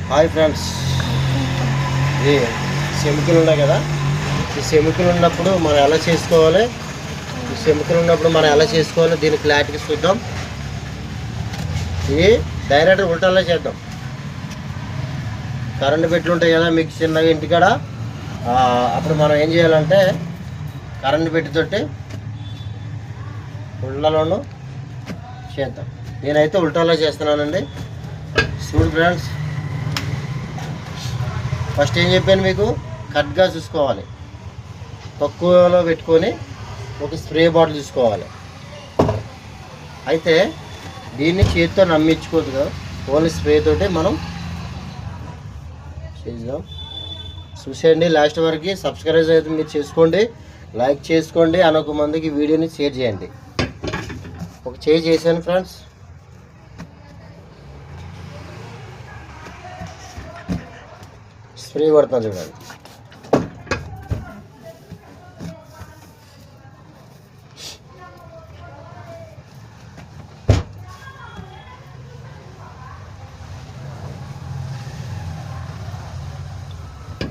Hi friends, ఈ సెమికలు ఉన్నాయి కదా, ఈ సెమికలు ఉన్నప్పుడు మనం ఎలా చేసుకోవాలి, దీని క్లారిటీ చూద్దాం. ఇది డైరెక్ట్ ఉల్టాలో చేద్దాం. కరెంటు పెట్లు ఉంటాయి కదా మీకు చిన్నగా ఇంటికాడ, అప్పుడు మనం ఏం చేయాలంటే కరెంటు పెట్టితోటి ఉల్టాలోనూ చేద్దాం. నేనైతే ఉల్టాలో చేస్తున్నానండి. చూడు ఫ్రెండ్స్, ఫస్ట్ ఏం చెప్పాను మీకు, కట్గా చూసుకోవాలి. తక్కువలో పెట్టుకొని ఒక స్ప్రే బాటిల్ చూసుకోవాలి. అయితే దీన్ని చేతితో నమ్మించుకోవద్దు కదా, ఓన్లీ స్ప్రే తోటి మనం చేద్దాం. చూసేయండి లాస్ట్ వరకు. సబ్స్క్రైబ్ అయితే మీరు చేసుకోండి, లైక్ చేసుకోండి, అనొక మందికి వీడియోని షేర్ చేయండి. ఒక చేశాను ఫ్రెండ్స్. స్ప్రే కొడుతున్నా చూడండి.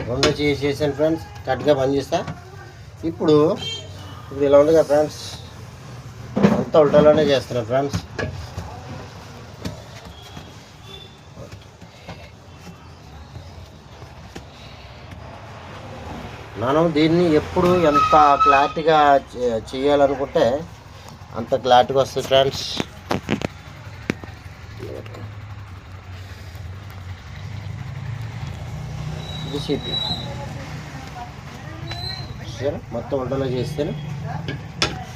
రెండు చేసాను ఫ్రెండ్స్, కరెక్ట్గా పనిచేస్తా. ఇప్పుడు ఇలా ఉంది కదా ఫ్రెండ్స్, అంతా ఉల్టాలోనే చేస్తున్నా ఫ్రెండ్స్. మనం దీన్ని ఎప్పుడు ఎంత క్లారిటీగా చేయాలనుకుంటే అంత క్లారిటీగా వస్తుంది ఫ్రెండ్స్. ఇది షీట్ మొత్తం వంటలో చేస్తాను.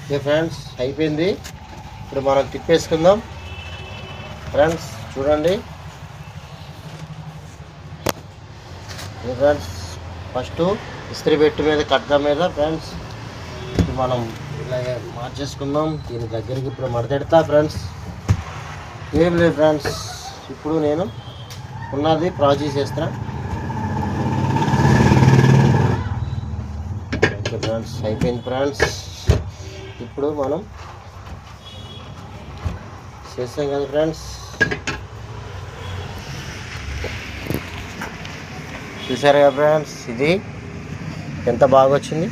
ఓకే ఫ్రెండ్స్, అయిపోయింది. ఇప్పుడు మనం తిప్పేసుకుందాం ఫ్రెండ్స్. చూడండి ఫ్రెండ్స్, ఫస్ట్ ఇస్త్రీ పెట్టు మీద కట్ట మీద ఫ్రెండ్స్ ఇప్పుడు మనం ఇలాగే మార్చేసుకుందాం. దీని దగ్గరికి ఇప్పుడు మడతెడతా ఫ్రెండ్స్. ఏం లేదు ఫ్రెండ్స్, ఇప్పుడు నేను ఉన్నది ప్రాసెస్ చేస్తున్నా. ఓకే ఫ్రెండ్స్, అయిపోయింది ఫ్రెండ్స్. ఇప్పుడు మనం చేస్తాం కదా ఫ్రెండ్స్. చూసారు కదా ఫ్రెండ్స్, ఇది ఎంత బాగా వచ్చింది.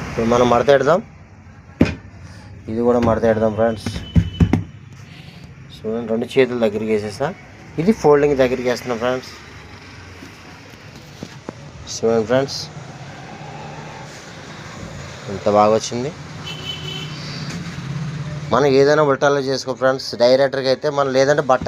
ఇప్పుడు మనం మడతెడదాం. ఇది కూడా మడతెడదాం ఫ్రెండ్స్. చూడండి, రెండు చేతుల దగ్గరికి వేసేసా. ఇది ఫోల్డింగ్ దగ్గరికి వేస్తున్నాం ఫ్రెండ్స్. చూడండి ఫ్రెండ్స్, ఎంత బాగా వచ్చింది. మనం ఏదైనా ఉల్టాలో చేసుకో ఫ్రెండ్స్. డైరెక్టర్గా అయితే మనం లేదంటే బట్ట